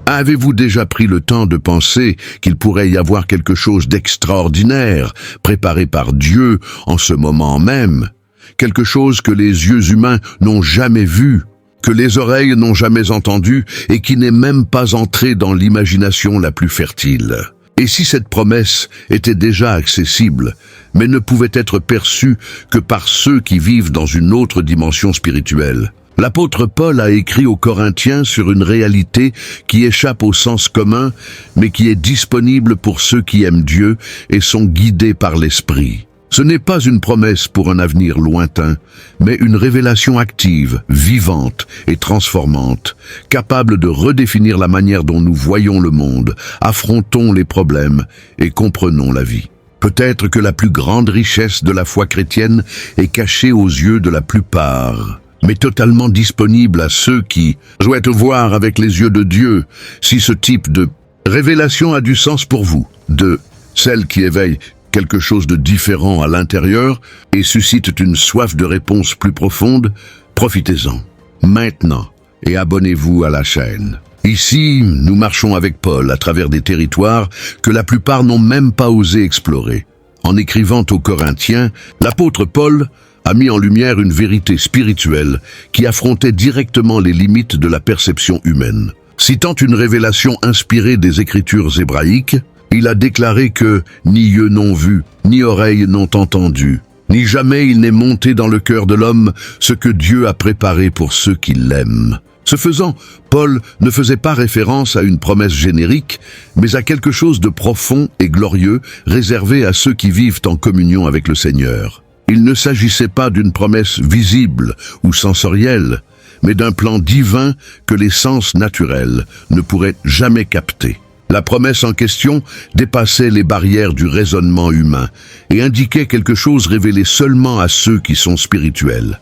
Avez-vous déjà pris le temps de penser qu'il pourrait y avoir quelque chose d'extraordinaire préparé par Dieu en ce moment même? Quelque chose que les yeux humains n'ont jamais vu, que les oreilles n'ont jamais entendu et qui n'est même pas entré dans l'imagination la plus fertile. Et si cette promesse était déjà accessible, mais ne pouvait être perçue que par ceux qui vivent dans une autre dimension spirituelle? L'apôtre Paul a écrit aux Corinthiens sur une réalité qui échappe au sens commun, mais qui est disponible pour ceux qui aiment Dieu et sont guidés par l'Esprit. Ce n'est pas une promesse pour un avenir lointain, mais une révélation active, vivante et transformante, capable de redéfinir la manière dont nous voyons le monde, affrontons les problèmes et comprenons la vie. Peut-être que la plus grande richesse de la foi chrétienne est cachée aux yeux de la plupart, mais totalement disponible à ceux qui souhaitent voir avec les yeux de Dieu. Si ce type de révélation a du sens pour vous, de celle qui éveille quelque chose de différent à l'intérieur et suscite une soif de réponse plus profonde, profitez-en maintenant et abonnez-vous à la chaîne. Ici, nous marchons avec Paul à travers des territoires que la plupart n'ont même pas osé explorer. En écrivant aux Corinthiens, l'apôtre Paul a mis en lumière une vérité spirituelle qui affrontait directement les limites de la perception humaine. Citant une révélation inspirée des Écritures hébraïques, il a déclaré que ni yeux n'ont vu, ni oreilles n'ont entendu, ni jamais il n'est monté dans le cœur de l'homme ce que Dieu a préparé pour ceux qui l'aiment. Ce faisant, Paul ne faisait pas référence à une promesse générique, mais à quelque chose de profond et glorieux réservé à ceux qui vivent en communion avec le Seigneur. Il ne s'agissait pas d'une promesse visible ou sensorielle, mais d'un plan divin que les sens naturels ne pourraient jamais capter. La promesse en question dépassait les barrières du raisonnement humain et indiquait quelque chose révélé seulement à ceux qui sont spirituels.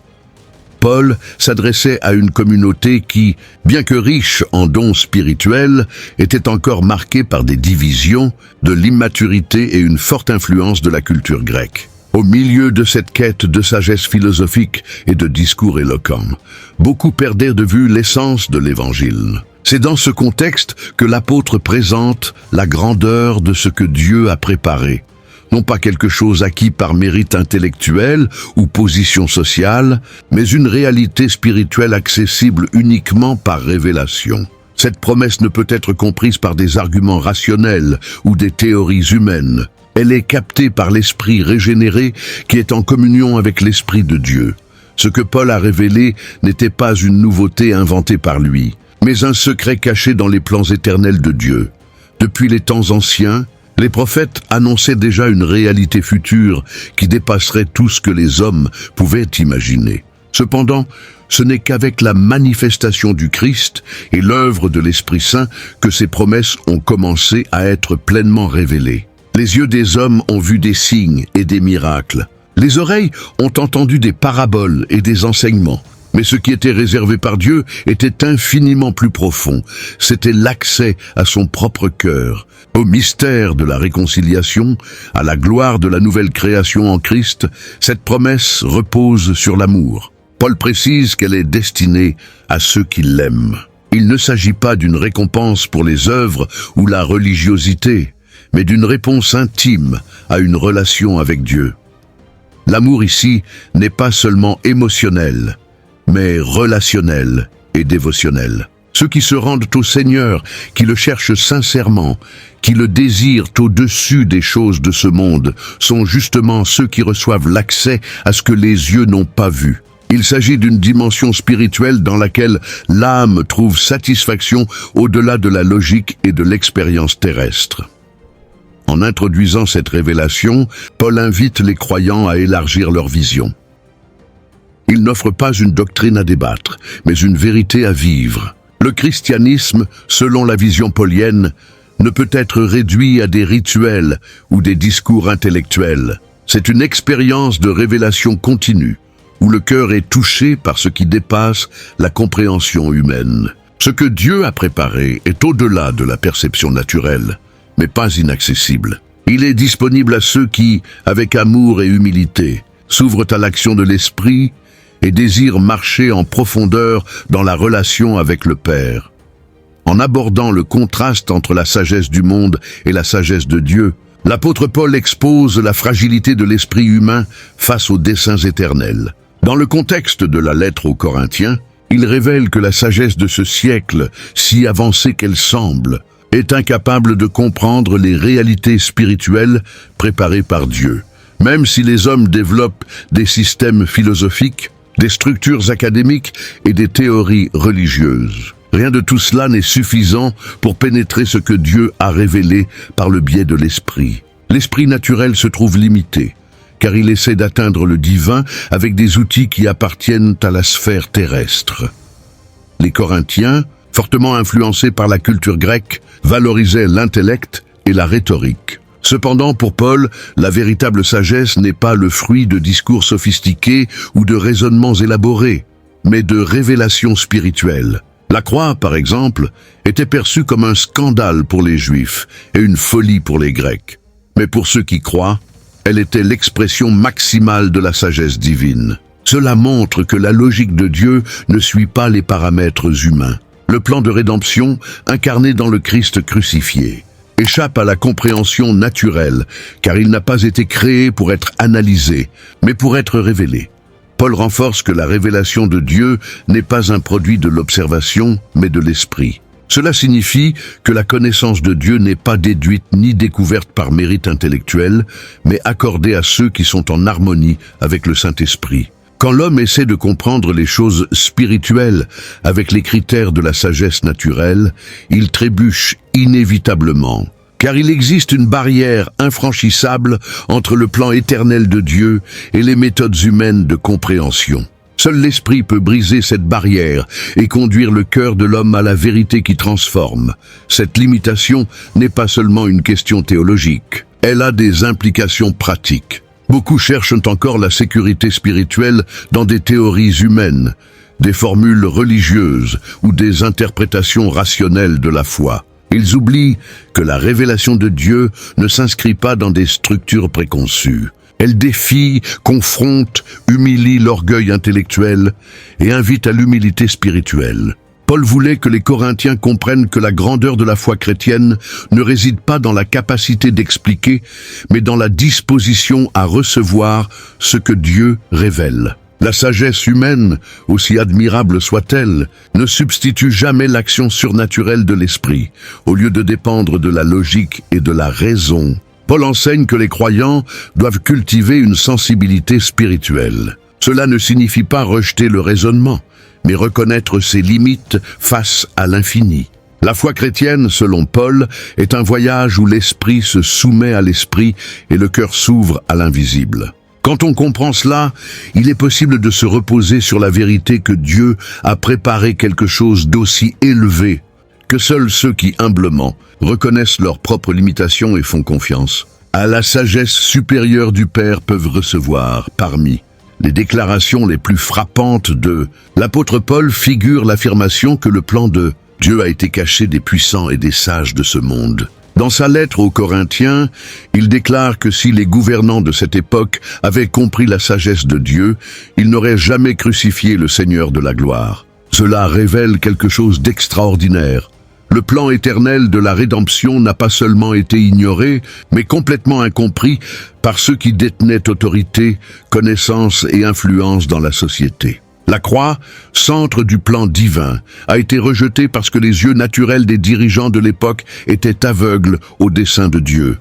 Paul s'adressait à une communauté qui, bien que riche en dons spirituels, était encore marquée par des divisions, de l'immaturité et une forte influence de la culture grecque. Au milieu de cette quête de sagesse philosophique et de discours éloquents, beaucoup perdaient de vue l'essence de l'Évangile. C'est dans ce contexte que l'apôtre présente la grandeur de ce que Dieu a préparé. Non pas quelque chose acquis par mérite intellectuel ou position sociale, mais une réalité spirituelle accessible uniquement par révélation. Cette promesse ne peut être comprise par des arguments rationnels ou des théories humaines. Elle est captée par l'esprit régénéré qui est en communion avec l'Esprit de Dieu. Ce que Paul a révélé n'était pas une nouveauté inventée par lui, mais un secret caché dans les plans éternels de Dieu. Depuis les temps anciens, les prophètes annonçaient déjà une réalité future qui dépasserait tout ce que les hommes pouvaient imaginer. Cependant, ce n'est qu'avec la manifestation du Christ et l'œuvre de l'Esprit Saint que ces promesses ont commencé à être pleinement révélées. Les yeux des hommes ont vu des signes et des miracles. Les oreilles ont entendu des paraboles et des enseignements. Mais ce qui était réservé par Dieu était infiniment plus profond. C'était l'accès à son propre cœur, au mystère de la réconciliation, à la gloire de la nouvelle création en Christ. Cette promesse repose sur l'amour. Paul précise qu'elle est destinée à ceux qui l'aiment. Il ne s'agit pas d'une récompense pour les œuvres ou la religiosité, mais d'une réponse intime à une relation avec Dieu. L'amour ici n'est pas seulement émotionnel, mais relationnel et dévotionnel. Ceux qui se rendent au Seigneur, qui le cherchent sincèrement, qui le désirent au-dessus des choses de ce monde, sont justement ceux qui reçoivent l'accès à ce que les yeux n'ont pas vu. Il s'agit d'une dimension spirituelle dans laquelle l'âme trouve satisfaction au-delà de la logique et de l'expérience terrestre. En introduisant cette révélation, Paul invite les croyants à élargir leur vision. Il n'offre pas une doctrine à débattre, mais une vérité à vivre. Le christianisme, selon la vision paulienne, ne peut être réduit à des rituels ou des discours intellectuels. C'est une expérience de révélation continue, où le cœur est touché par ce qui dépasse la compréhension humaine. Ce que Dieu a préparé est au-delà de la perception naturelle, mais pas inaccessible. Il est disponible à ceux qui, avec amour et humilité, s'ouvrent à l'action de l'Esprit et désirent marcher en profondeur dans la relation avec le Père. En abordant le contraste entre la sagesse du monde et la sagesse de Dieu, l'apôtre Paul expose la fragilité de l'esprit humain face aux desseins éternels. Dans le contexte de la lettre aux Corinthiens, il révèle que la sagesse de ce siècle, si avancée qu'elle semble, est incapable de comprendre les réalités spirituelles préparées par Dieu. Même si les hommes développent des systèmes philosophiques, des structures académiques et des théories religieuses, rien de tout cela n'est suffisant pour pénétrer ce que Dieu a révélé par le biais de l'esprit. L'esprit naturel se trouve limité, car il essaie d'atteindre le divin avec des outils qui appartiennent à la sphère terrestre. Les Corinthiens, fortement influencés par la culture grecque, valorisaient l'intellect et la rhétorique. Cependant, pour Paul, la véritable sagesse n'est pas le fruit de discours sophistiqués ou de raisonnements élaborés, mais de révélations spirituelles. La croix, par exemple, était perçue comme un scandale pour les Juifs et une folie pour les Grecs. Mais pour ceux qui croient, elle était l'expression maximale de la sagesse divine. Cela montre que la logique de Dieu ne suit pas les paramètres humains. Le plan de rédemption, incarné dans le Christ crucifié, échappe à la compréhension naturelle, car il n'a pas été créé pour être analysé, mais pour être révélé. Paul renforce que la révélation de Dieu n'est pas un produit de l'observation, mais de l'esprit. Cela signifie que la connaissance de Dieu n'est pas déduite ni découverte par mérite intellectuel, mais accordée à ceux qui sont en harmonie avec le Saint-Esprit. Quand l'homme essaie de comprendre les choses spirituelles avec les critères de la sagesse naturelle, il trébuche inévitablement, car il existe une barrière infranchissable entre le plan éternel de Dieu et les méthodes humaines de compréhension. Seul l'Esprit peut briser cette barrière et conduire le cœur de l'homme à la vérité qui transforme. Cette limitation n'est pas seulement une question théologique, elle a des implications pratiques. Beaucoup cherchent encore la sécurité spirituelle dans des théories humaines, des formules religieuses ou des interprétations rationnelles de la foi. Ils oublient que la révélation de Dieu ne s'inscrit pas dans des structures préconçues. Elle défie, confronte, humilie l'orgueil intellectuel et invite à l'humilité spirituelle. Paul voulait que les Corinthiens comprennent que la grandeur de la foi chrétienne ne réside pas dans la capacité d'expliquer, mais dans la disposition à recevoir ce que Dieu révèle. La sagesse humaine, aussi admirable soit-elle, ne substitue jamais l'action surnaturelle de l'esprit. Au lieu de dépendre de la logique et de la raison, Paul enseigne que les croyants doivent cultiver une sensibilité spirituelle. Cela ne signifie pas rejeter le raisonnement, mais reconnaître ses limites face à l'infini. La foi chrétienne, selon Paul, est un voyage où l'esprit se soumet à l'esprit et le cœur s'ouvre à l'invisible. Quand on comprend cela, il est possible de se reposer sur la vérité que Dieu a préparé quelque chose d'aussi élevé que seuls ceux qui, humblement, reconnaissent leurs propres limitations et font confiance à la sagesse supérieure du Père peuvent recevoir parmi les déclarations les plus frappantes de l'apôtre Paul figure l'affirmation que le plan de Dieu a été caché des puissants et des sages de ce monde. Dans sa lettre aux Corinthiens, il déclare que si les gouvernants de cette époque avaient compris la sagesse de Dieu, ils n'auraient jamais crucifié le Seigneur de la gloire. Cela révèle quelque chose d'extraordinaire. Le plan éternel de la rédemption n'a pas seulement été ignoré, mais complètement incompris par ceux qui détenaient autorité, connaissance et influence dans la société. La croix, centre du plan divin, a été rejetée parce que les yeux naturels des dirigeants de l'époque étaient aveugles au dessein de Dieu.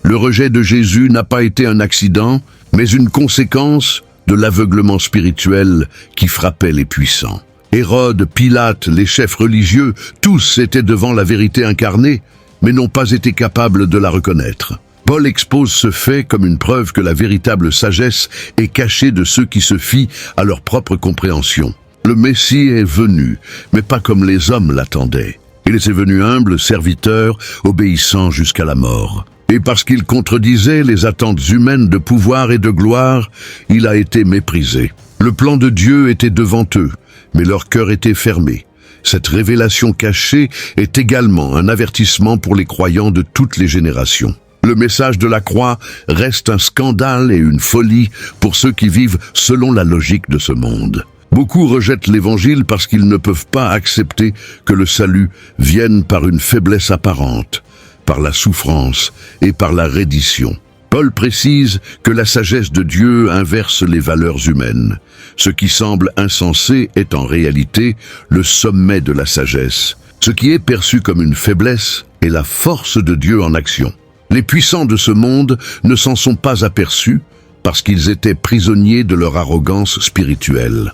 Le rejet de Jésus n'a pas été un accident, mais une conséquence de l'aveuglement spirituel qui frappait les puissants. Hérode, Pilate, les chefs religieux, tous étaient devant la vérité incarnée, mais n'ont pas été capables de la reconnaître. Paul expose ce fait comme une preuve que la véritable sagesse est cachée de ceux qui se fient à leur propre compréhension. Le Messie est venu, mais pas comme les hommes l'attendaient. Il était venu humble, serviteur, obéissant jusqu'à la mort. Et parce qu'il contredisait les attentes humaines de pouvoir et de gloire, il a été méprisé. Le plan de Dieu était devant eux, mais leur cœur était fermé. Cette révélation cachée est également un avertissement pour les croyants de toutes les générations. Le message de la croix reste un scandale et une folie pour ceux qui vivent selon la logique de ce monde. Beaucoup rejettent l'Évangile parce qu'ils ne peuvent pas accepter que le salut vienne par une faiblesse apparente, par la souffrance et par la reddition. Paul précise que la sagesse de Dieu inverse les valeurs humaines. Ce qui semble insensé est en réalité le sommet de la sagesse. Ce qui est perçu comme une faiblesse est la force de Dieu en action. Les puissants de ce monde ne s'en sont pas aperçus parce qu'ils étaient prisonniers de leur arrogance spirituelle.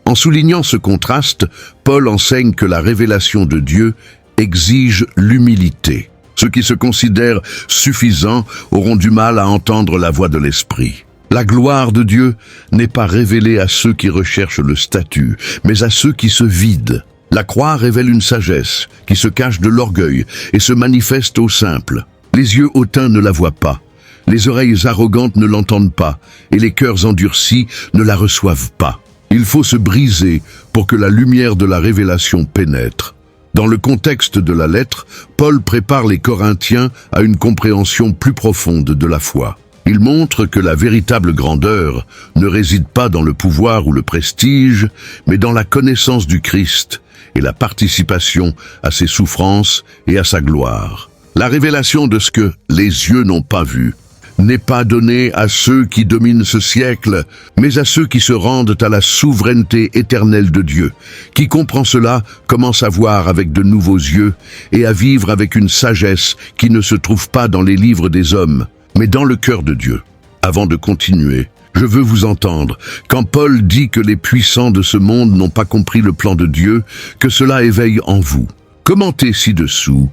En soulignant ce contraste, Paul enseigne que la révélation de Dieu exige l'humilité. Ceux qui se considèrent suffisants auront du mal à entendre la voix de l'Esprit. La gloire de Dieu n'est pas révélée à ceux qui recherchent le statut, mais à ceux qui se vident. La croix révèle une sagesse qui se cache de l'orgueil et se manifeste au simple. Les yeux hautains ne la voient pas, les oreilles arrogantes ne l'entendent pas, et les cœurs endurcis ne la reçoivent pas. Il faut se briser pour que la lumière de la révélation pénètre. Dans le contexte de la lettre, Paul prépare les Corinthiens à une compréhension plus profonde de la foi. Il montre que la véritable grandeur ne réside pas dans le pouvoir ou le prestige, mais dans la connaissance du Christ et la participation à ses souffrances et à sa gloire. La révélation de ce que les yeux n'ont pas vu n'est pas donnée à ceux qui dominent ce siècle, mais à ceux qui se rendent à la souveraineté éternelle de Dieu. Qui comprend cela commence à voir avec de nouveaux yeux et à vivre avec une sagesse qui ne se trouve pas dans les livres des hommes, mais dans le cœur de Dieu. Avant de continuer, je veux vous entendre. Quand Paul dit que les puissants de ce monde n'ont pas compris le plan de Dieu, que cela éveille en vous. Commentez ci-dessous.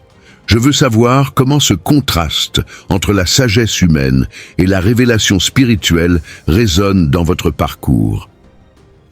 Je veux savoir comment ce contraste entre la sagesse humaine et la révélation spirituelle résonne dans votre parcours.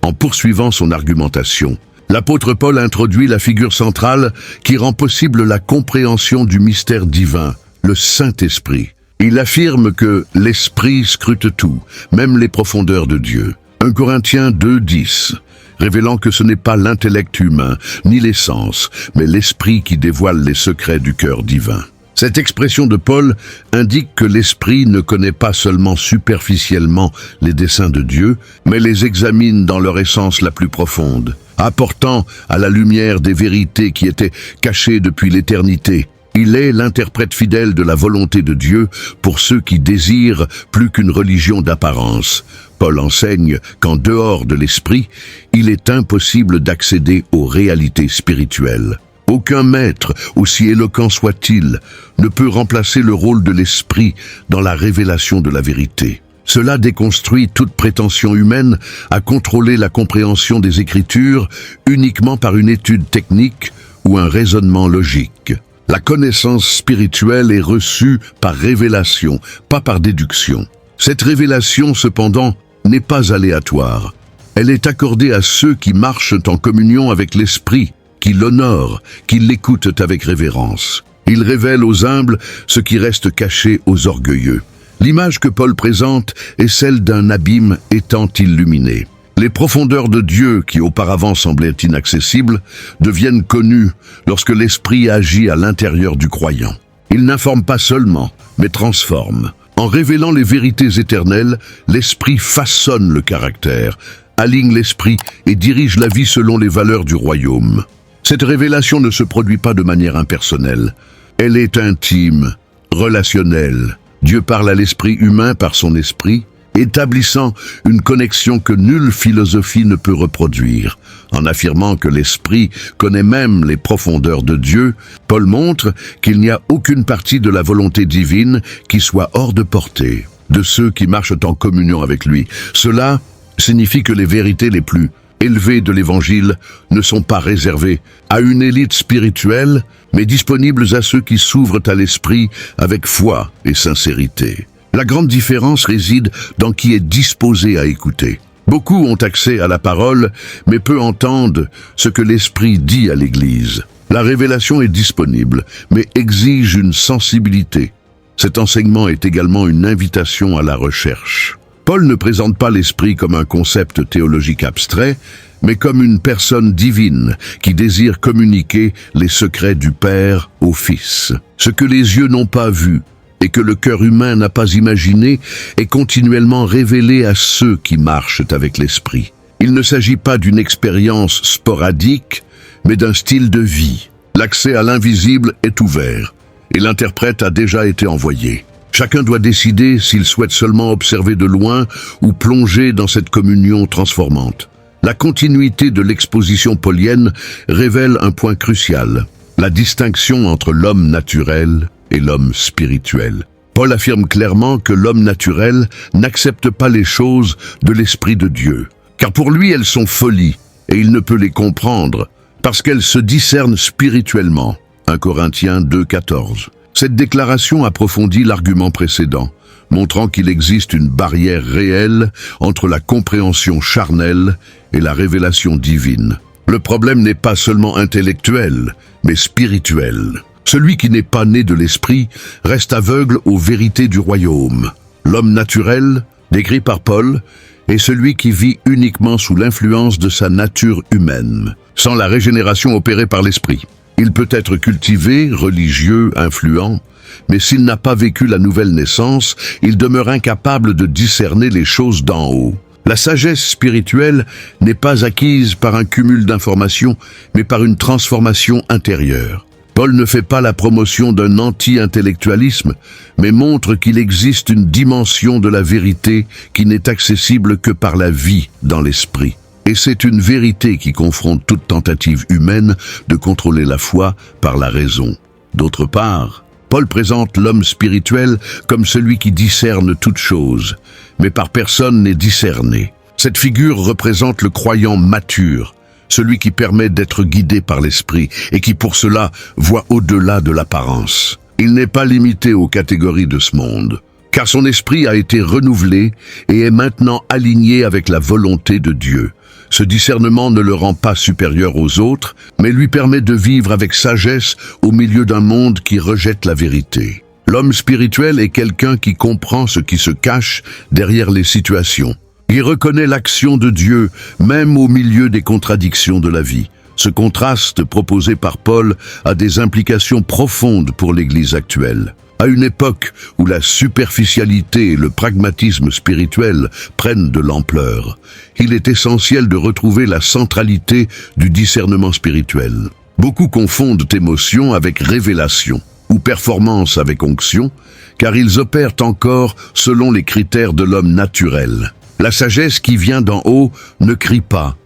En poursuivant son argumentation, l'apôtre Paul introduit la figure centrale qui rend possible la compréhension du mystère divin, le Saint-Esprit. Il affirme que l'Esprit scrute tout, même les profondeurs de Dieu. 1 Corinthiens 2:10. Révélant que ce n'est pas l'intellect humain, ni les sens, mais l'esprit qui dévoile les secrets du cœur divin. Cette expression de Paul indique que l'esprit ne connaît pas seulement superficiellement les desseins de Dieu, mais les examine dans leur essence la plus profonde, apportant à la lumière des vérités qui étaient cachées depuis l'éternité. Il est l'interprète fidèle de la volonté de Dieu pour ceux qui désirent plus qu'une religion d'apparence. Paul enseigne qu'en dehors de l'esprit, il est impossible d'accéder aux réalités spirituelles. Aucun maître, aussi éloquent soit-il, ne peut remplacer le rôle de l'esprit dans la révélation de la vérité. Cela déconstruit toute prétention humaine à contrôler la compréhension des Écritures uniquement par une étude technique ou un raisonnement logique. La connaissance spirituelle est reçue par révélation, pas par déduction. Cette révélation, cependant, n'est pas aléatoire. Elle est accordée à ceux qui marchent en communion avec l'Esprit, qui l'honorent, qui l'écoutent avec révérence. Il révèle aux humbles ce qui reste caché aux orgueilleux. L'image que Paul présente est celle d'un abîme étant illuminé. Les profondeurs de Dieu, qui auparavant semblaient inaccessibles, deviennent connues lorsque l'Esprit agit à l'intérieur du croyant. Il n'informe pas seulement, mais transforme. En révélant les vérités éternelles, l'Esprit façonne le caractère, aligne l'esprit et dirige la vie selon les valeurs du royaume. Cette révélation ne se produit pas de manière impersonnelle. Elle est intime, relationnelle. Dieu parle à l'esprit humain par son esprit, établissant une connexion que nulle philosophie ne peut reproduire. En affirmant que l'Esprit connaît même les profondeurs de Dieu, Paul montre qu'il n'y a aucune partie de la volonté divine qui soit hors de portée de ceux qui marchent en communion avec lui. Cela signifie que les vérités les plus élevées de l'Évangile ne sont pas réservées à une élite spirituelle, mais disponibles à ceux qui s'ouvrent à l'Esprit avec foi et sincérité. La grande différence réside dans qui est disposé à écouter. Beaucoup ont accès à la parole, mais peu entendent ce que l'Esprit dit à l'Église. La révélation est disponible, mais exige une sensibilité. Cet enseignement est également une invitation à la recherche. Paul ne présente pas l'Esprit comme un concept théologique abstrait, mais comme une personne divine qui désire communiquer les secrets du Père au Fils. Ce que les yeux n'ont pas vu et que le cœur humain n'a pas imaginé est continuellement révélé à ceux qui marchent avec l'Esprit. Il ne s'agit pas d'une expérience sporadique, mais d'un style de vie. L'accès à l'invisible est ouvert, et l'interprète a déjà été envoyé. Chacun doit décider s'il souhaite seulement observer de loin ou plonger dans cette communion transformante. La continuité de l'exposition paulienne révèle un point crucial, la distinction entre l'homme naturel et l'homme spirituel. Paul affirme clairement que l'homme naturel n'accepte pas les choses de l'Esprit de Dieu, car pour lui elles sont folies, et il ne peut les comprendre, parce qu'elles se discernent spirituellement. 1 Corinthiens 2,14. Cette déclaration approfondit l'argument précédent, montrant qu'il existe une barrière réelle entre la compréhension charnelle et la révélation divine. Le problème n'est pas seulement intellectuel, mais spirituel. Celui qui n'est pas né de l'esprit reste aveugle aux vérités du royaume. L'homme naturel, décrit par Paul, est celui qui vit uniquement sous l'influence de sa nature humaine, sans la régénération opérée par l'esprit. Il peut être cultivé, religieux, influent, mais s'il n'a pas vécu la nouvelle naissance, il demeure incapable de discerner les choses d'en haut. La sagesse spirituelle n'est pas acquise par un cumul d'informations, mais par une transformation intérieure. Paul ne fait pas la promotion d'un anti-intellectualisme, mais montre qu'il existe une dimension de la vérité qui n'est accessible que par la vie dans l'esprit. Et c'est une vérité qui confronte toute tentative humaine de contrôler la foi par la raison. D'autre part, Paul présente l'homme spirituel comme celui qui discerne toutes choses, mais par personne n'est discerné. Cette figure représente le croyant mature, celui qui permet d'être guidé par l'esprit et qui pour cela voit au-delà de l'apparence. Il n'est pas limité aux catégories de ce monde, car son esprit a été renouvelé et est maintenant aligné avec la volonté de Dieu. Ce discernement ne le rend pas supérieur aux autres, mais lui permet de vivre avec sagesse au milieu d'un monde qui rejette la vérité. L'homme spirituel est quelqu'un qui comprend ce qui se cache derrière les situations. Il reconnaît l'action de Dieu, même au milieu des contradictions de la vie. Ce contraste proposé par Paul a des implications profondes pour l'Église actuelle. À une époque où la superficialité et le pragmatisme spirituel prennent de l'ampleur, il est essentiel de retrouver la centralité du discernement spirituel. Beaucoup confondent émotion avec révélation, ou performance avec onction, car ils opèrent encore selon les critères de l'homme naturel. La sagesse qui vient d'en haut ne crie pas,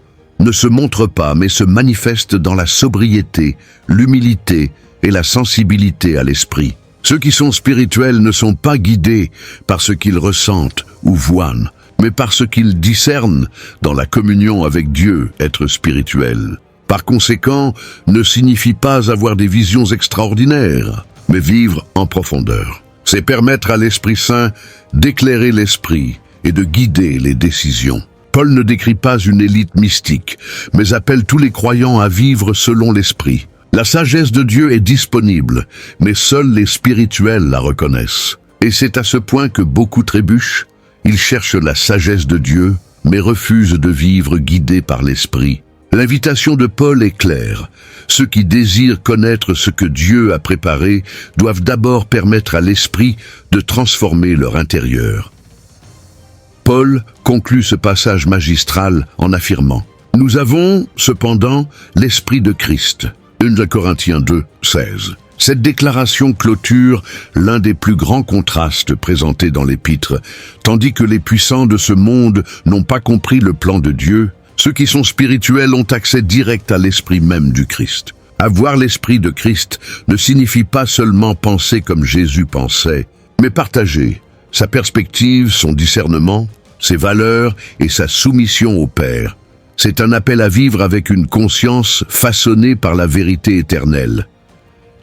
ne se montre pas, mais se manifeste dans la sobriété, l'humilité et la sensibilité à l'esprit. Ceux qui sont spirituels ne sont pas guidés par ce qu'ils ressentent ou voient, mais par ce qu'ils discernent dans la communion avec Dieu, être spirituel. Par conséquent, ne signifie pas avoir des visions extraordinaires, mais vivre en profondeur. C'est permettre à l'Esprit Saint d'éclairer l'esprit et de guider les décisions. Paul ne décrit pas une élite mystique, mais appelle tous les croyants à vivre selon l'esprit. La sagesse de Dieu est disponible, mais seuls les spirituels la reconnaissent. Et c'est à ce point que beaucoup trébuchent. Ils cherchent la sagesse de Dieu, mais refusent de vivre guidés par l'esprit. L'invitation de Paul est claire. Ceux qui désirent connaître ce que Dieu a préparé doivent d'abord permettre à l'esprit de transformer leur intérieur. Paul conclut ce passage magistral en affirmant « Nous avons, cependant, l'Esprit de Christ ». 1 Corinthiens 2, 16. Cette déclaration clôture l'un des plus grands contrastes présentés dans l'Épître. Tandis que les puissants de ce monde n'ont pas compris le plan de Dieu, ceux qui sont spirituels ont accès direct à l'esprit même du Christ. Avoir l'Esprit de Christ ne signifie pas seulement penser comme Jésus pensait, mais partager sa perspective, son discernement, ses valeurs et sa soumission au Père. C'est un appel à vivre avec une conscience façonnée par la vérité éternelle.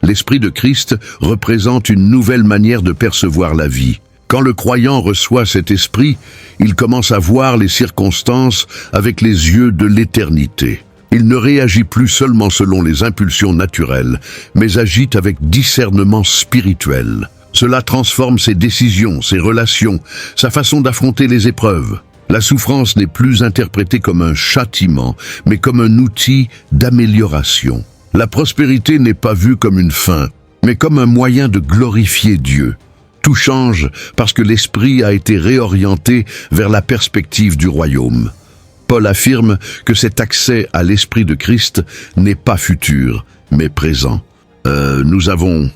L'Esprit de Christ représente une nouvelle manière de percevoir la vie. Quand le croyant reçoit cet esprit, il commence à voir les circonstances avec les yeux de l'éternité. Il ne réagit plus seulement selon les impulsions naturelles, mais agit avec discernement spirituel. Cela transforme ses décisions, ses relations, sa façon d'affronter les épreuves. La souffrance n'est plus interprétée comme un châtiment, mais comme un outil d'amélioration. La prospérité n'est pas vue comme une fin, mais comme un moyen de glorifier Dieu. Tout change parce que l'esprit a été réorienté vers la perspective du royaume. Paul affirme que cet accès à l'Esprit de Christ n'est pas futur, mais présent. Nous avons,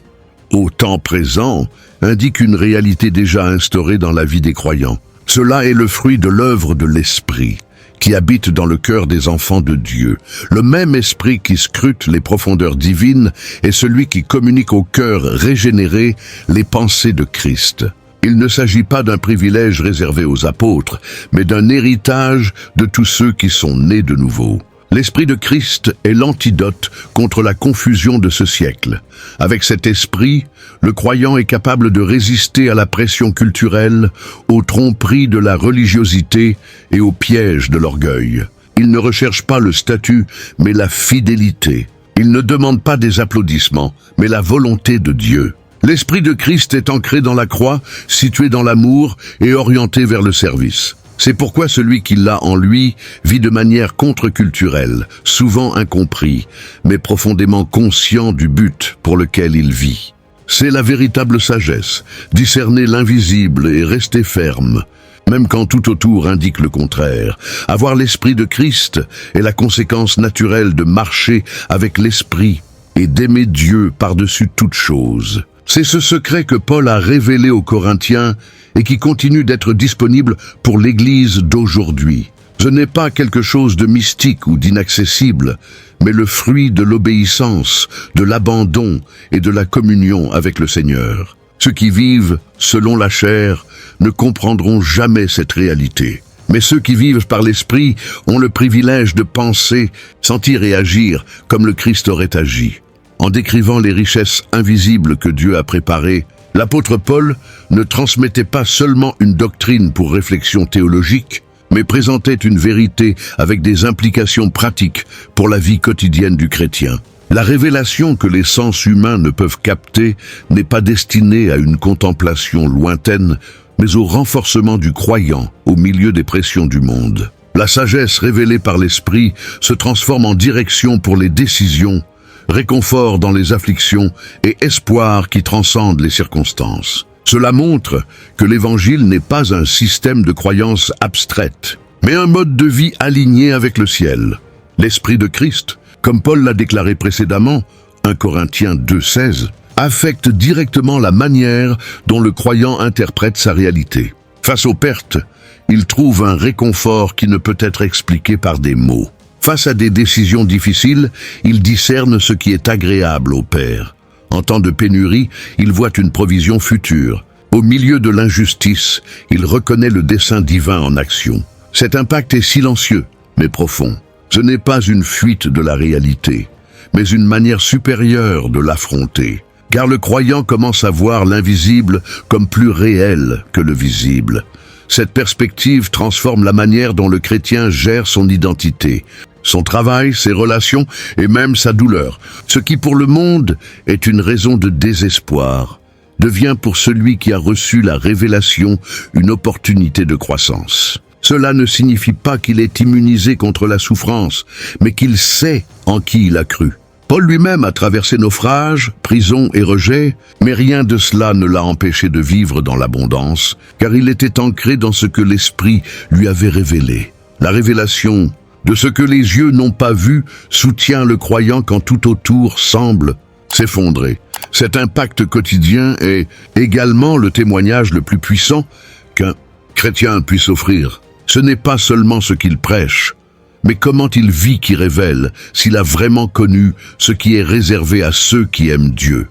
au temps présent, indique une réalité déjà instaurée dans la vie des croyants. Cela est le fruit de l'œuvre de l'Esprit, qui habite dans le cœur des enfants de Dieu. Le même Esprit qui scrute les profondeurs divines est celui qui communique au cœur régénéré les pensées de Christ. Il ne s'agit pas d'un privilège réservé aux apôtres, mais d'un héritage de tous ceux qui sont nés de nouveau. L'Esprit de Christ est l'antidote contre la confusion de ce siècle. Avec cet esprit, le croyant est capable de résister à la pression culturelle, aux tromperies de la religiosité et aux pièges de l'orgueil. Il ne recherche pas le statut, mais la fidélité. Il ne demande pas des applaudissements, mais la volonté de Dieu. L'Esprit de Christ est ancré dans la croix, situé dans l'amour et orienté vers le service. C'est pourquoi celui qui l'a en lui vit de manière contre-culturelle, souvent incompris, mais profondément conscient du but pour lequel il vit. C'est la véritable sagesse, discerner l'invisible et rester ferme, même quand tout autour indique le contraire. Avoir l'Esprit de Christ est la conséquence naturelle de marcher avec l'Esprit et d'aimer Dieu par-dessus toute chose. C'est ce secret que Paul a révélé aux Corinthiens et qui continue d'être disponible pour l'Église d'aujourd'hui. Ce n'est pas quelque chose de mystique ou d'inaccessible, mais le fruit de l'obéissance, de l'abandon et de la communion avec le Seigneur. Ceux qui vivent selon la chair ne comprendront jamais cette réalité. Mais ceux qui vivent par l'Esprit ont le privilège de penser, sentir et agir comme le Christ aurait agi. En décrivant les richesses invisibles que Dieu a préparées, l'apôtre Paul ne transmettait pas seulement une doctrine pour réflexion théologique, mais présentait une vérité avec des implications pratiques pour la vie quotidienne du chrétien. La révélation que les sens humains ne peuvent capter n'est pas destinée à une contemplation lointaine, mais au renforcement du croyant au milieu des pressions du monde. La sagesse révélée par l'Esprit se transforme en direction pour les décisions, réconfort dans les afflictions et espoir qui transcende les circonstances. Cela montre que l'Évangile n'est pas un système de croyance abstraite, mais un mode de vie aligné avec le ciel. L'Esprit de Christ, comme Paul l'a déclaré précédemment, 1 Corinthiens 2,16, affecte directement la manière dont le croyant interprète sa réalité. Face aux pertes, il trouve un réconfort qui ne peut être expliqué par des mots. Face à des décisions difficiles, il discerne ce qui est agréable au Père. En temps de pénurie, il voit une provision future. Au milieu de l'injustice, il reconnaît le dessein divin en action. Cet impact est silencieux, mais profond. Ce n'est pas une fuite de la réalité, mais une manière supérieure de l'affronter. Car le croyant commence à voir l'invisible comme plus réel que le visible. Cette perspective transforme la manière dont le chrétien gère son identité, son travail, ses relations et même sa douleur. Ce qui pour le monde est une raison de désespoir, devient pour celui qui a reçu la révélation une opportunité de croissance. Cela ne signifie pas qu'il est immunisé contre la souffrance, mais qu'il sait en qui il a cru. Paul lui-même a traversé naufrages, prison et rejet, mais rien de cela ne l'a empêché de vivre dans l'abondance, car il était ancré dans ce que l'Esprit lui avait révélé. La révélation de ce que les yeux n'ont pas vu soutient le croyant quand tout autour semble s'effondrer. Cet impact quotidien est également le témoignage le plus puissant qu'un chrétien puisse offrir. Ce n'est pas seulement ce qu'il prêche, mais comment il vit qui révèle s'il a vraiment connu ce qui est réservé à ceux qui aiment Dieu.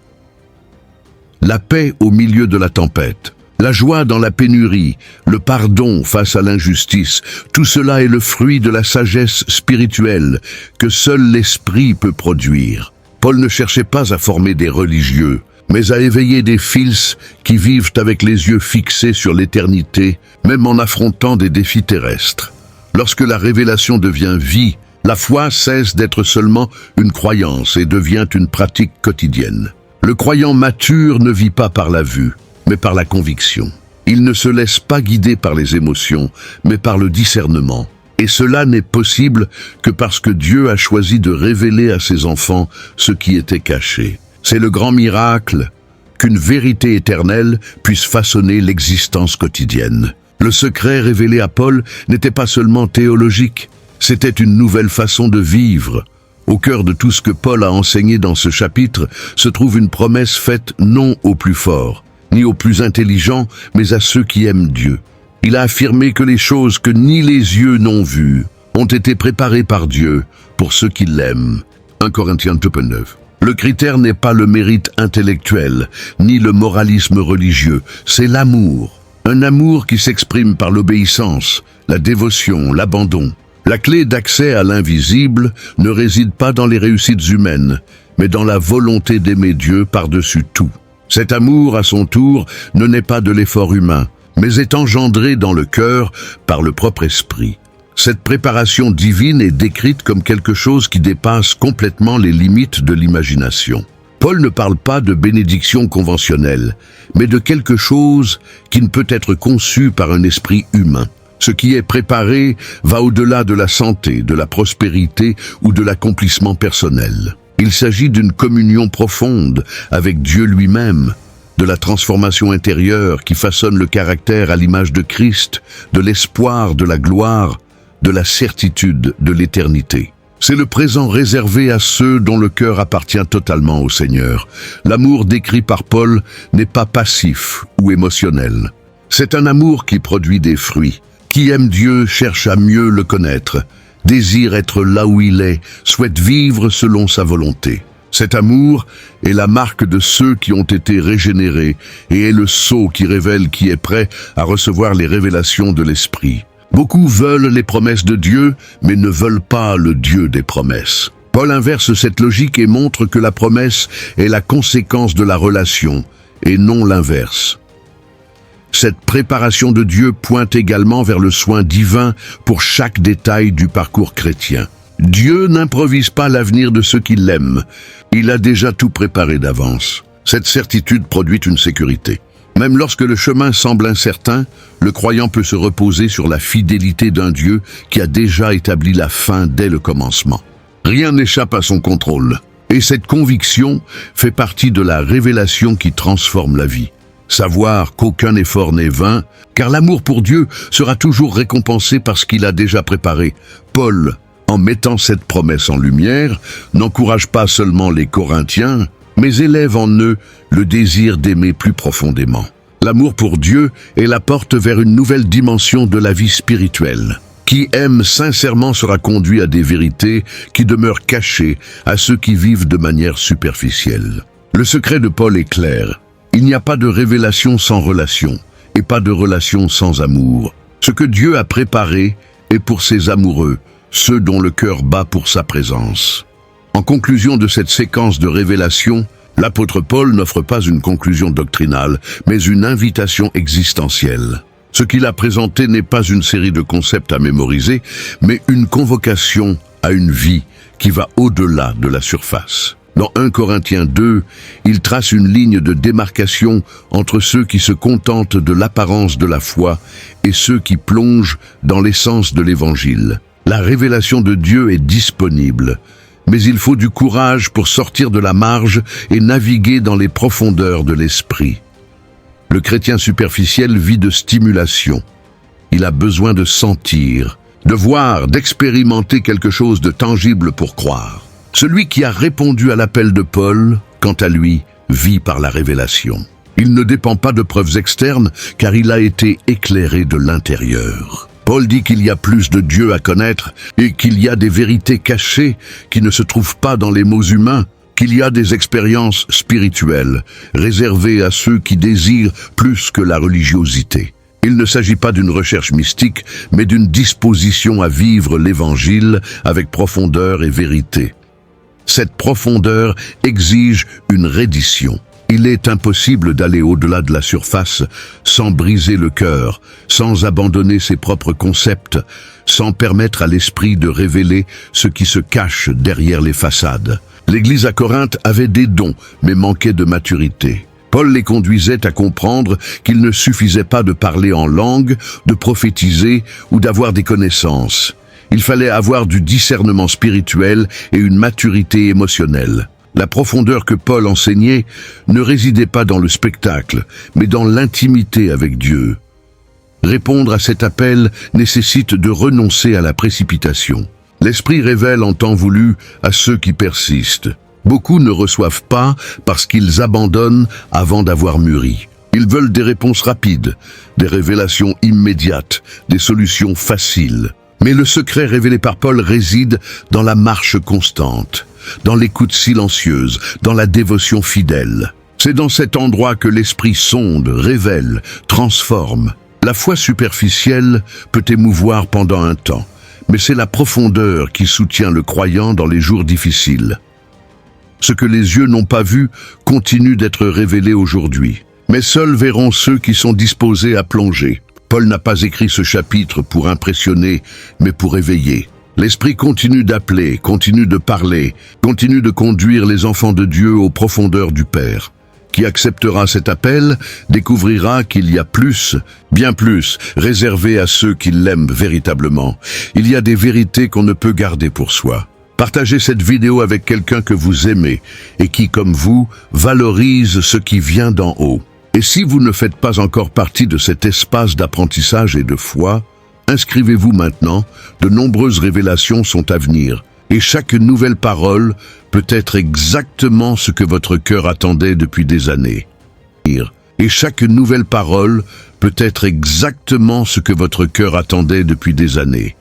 La paix au milieu de la tempête, la joie dans la pénurie, le pardon face à l'injustice, tout cela est le fruit de la sagesse spirituelle que seul l'Esprit peut produire. Paul ne cherchait pas à former des religieux, mais à éveiller des fils qui vivent avec les yeux fixés sur l'éternité, même en affrontant des défis terrestres. Lorsque la révélation devient vie, la foi cesse d'être seulement une croyance et devient une pratique quotidienne. Le croyant mature ne vit pas par la vue, mais par la conviction. Il ne se laisse pas guider par les émotions, mais par le discernement. Et cela n'est possible que parce que Dieu a choisi de révéler à ses enfants ce qui était caché. C'est le grand miracle qu'une vérité éternelle puisse façonner l'existence quotidienne. Le secret révélé à Paul n'était pas seulement théologique, C'était une nouvelle façon de vivre. Au cœur de tout ce que Paul a enseigné dans ce chapitre se trouve une promesse faite non aux plus forts, ni aux plus intelligents, mais à ceux qui aiment Dieu. Il a affirmé que les choses que ni les yeux n'ont vues ont été préparées par Dieu pour ceux qui l'aiment. 1 Corinthiens 9. Le critère n'est pas le mérite intellectuel, ni le moralisme religieux, c'est l'amour. Un amour qui s'exprime par l'obéissance, la dévotion, l'abandon. La clé d'accès à l'invisible ne réside pas dans les réussites humaines, mais dans la volonté d'aimer Dieu par-dessus tout. Cet amour, à son tour, ne naît pas de l'effort humain, mais est engendré dans le cœur par le propre esprit. Cette préparation divine est décrite comme quelque chose qui dépasse complètement les limites de l'imagination. Paul ne parle pas de bénédiction conventionnelle, mais de quelque chose qui ne peut être conçu par un esprit humain. Ce qui est préparé va au-delà de la santé, de la prospérité ou de l'accomplissement personnel. Il s'agit d'une communion profonde avec Dieu lui-même, de la transformation intérieure qui façonne le caractère à l'image de Christ, de l'espoir, de la gloire, de la certitude de l'éternité. C'est le présent réservé à ceux dont le cœur appartient totalement au Seigneur. L'amour décrit par Paul n'est pas passif ou émotionnel. C'est un amour qui produit des fruits. Qui aime Dieu cherche à mieux le connaître, désire être là où il est, souhaite vivre selon sa volonté. Cet amour est la marque de ceux qui ont été régénérés et est le sceau qui révèle qui est prêt à recevoir les révélations de l'Esprit. Beaucoup veulent les promesses de Dieu, mais ne veulent pas le Dieu des promesses. Paul inverse cette logique et montre que la promesse est la conséquence de la relation, et non l'inverse. Cette préparation de Dieu pointe également vers le soin divin pour chaque détail du parcours chrétien. Dieu n'improvise pas l'avenir de ceux qui l'aiment. Il a déjà tout préparé d'avance. Cette certitude produit une sécurité. Même lorsque le chemin semble incertain, le croyant peut se reposer sur la fidélité d'un Dieu qui a déjà établi la fin dès le commencement. Rien n'échappe à son contrôle. Et cette conviction fait partie de la révélation qui transforme la vie. Savoir qu'aucun effort n'est vain, car l'amour pour Dieu sera toujours récompensé par ce qu'il a déjà préparé. Paul, en mettant cette promesse en lumière, n'encourage pas seulement les Corinthiens, mais élève en eux le désir d'aimer plus profondément. L'amour pour Dieu est la porte vers une nouvelle dimension de la vie spirituelle. Qui aime sincèrement sera conduit à des vérités qui demeurent cachées à ceux qui vivent de manière superficielle. Le secret de Paul est clair. Il n'y a pas de révélation sans relation, et pas de relation sans amour. Ce que Dieu a préparé est pour ses amoureux, ceux dont le cœur bat pour sa présence. En conclusion de cette séquence de révélations, l'apôtre Paul n'offre pas une conclusion doctrinale, mais une invitation existentielle. Ce qu'il a présenté n'est pas une série de concepts à mémoriser, mais une convocation à une vie qui va au-delà de la surface. Dans 1 Corinthiens 2, il trace une ligne de démarcation entre ceux qui se contentent de l'apparence de la foi et ceux qui plongent dans l'essence de l'Évangile. La révélation de Dieu est disponible, mais il faut du courage pour sortir de la marge et naviguer dans les profondeurs de l'esprit. Le chrétien superficiel vit de stimulation. Il a besoin de sentir, de voir, d'expérimenter quelque chose de tangible pour croire. Celui qui a répondu à l'appel de Paul, quant à lui, vit par la révélation. Il ne dépend pas de preuves externes, car il a été éclairé de l'intérieur. Paul dit qu'il y a plus de Dieu à connaître et qu'il y a des vérités cachées qui ne se trouvent pas dans les mots humains, qu'il y a des expériences spirituelles réservées à ceux qui désirent plus que la religiosité. Il ne s'agit pas d'une recherche mystique, mais d'une disposition à vivre l'Évangile avec profondeur et vérité. Cette profondeur exige une reddition. Il est impossible d'aller au-delà de la surface sans briser le cœur, sans abandonner ses propres concepts, sans permettre à l'esprit de révéler ce qui se cache derrière les façades. L'Église à Corinthe avait des dons, mais manquait de maturité. Paul les conduisait à comprendre qu'il ne suffisait pas de parler en langue, de prophétiser ou d'avoir des connaissances. Il fallait avoir du discernement spirituel et une maturité émotionnelle. La profondeur que Paul enseignait ne résidait pas dans le spectacle, mais dans l'intimité avec Dieu. Répondre à cet appel nécessite de renoncer à la précipitation. L'Esprit révèle en temps voulu à ceux qui persistent. Beaucoup ne reçoivent pas parce qu'ils abandonnent avant d'avoir mûri. Ils veulent des réponses rapides, des révélations immédiates, des solutions faciles. Mais le secret révélé par Paul réside dans la marche constante, dans l'écoute silencieuse, dans la dévotion fidèle. C'est dans cet endroit que l'Esprit sonde, révèle, transforme. La foi superficielle peut émouvoir pendant un temps, mais c'est la profondeur qui soutient le croyant dans les jours difficiles. Ce que les yeux n'ont pas vu continue d'être révélé aujourd'hui. Mais seuls verront ceux qui sont disposés à plonger. Paul n'a pas écrit ce chapitre pour impressionner, mais pour éveiller. L'Esprit continue d'appeler, continue de parler, continue de conduire les enfants de Dieu aux profondeurs du Père. Qui acceptera cet appel découvrira qu'il y a plus, bien plus, réservé à ceux qui l'aiment véritablement. Il y a des vérités qu'on ne peut garder pour soi. Partagez cette vidéo avec quelqu'un que vous aimez et qui, comme vous, valorise ce qui vient d'en haut. Et si vous ne faites pas encore partie de cet espace d'apprentissage et de foi, inscrivez-vous maintenant, de nombreuses révélations sont à venir. Et chaque nouvelle parole peut être exactement ce que votre cœur attendait depuis des années. Et chaque nouvelle parole peut être exactement ce que votre cœur attendait depuis des années.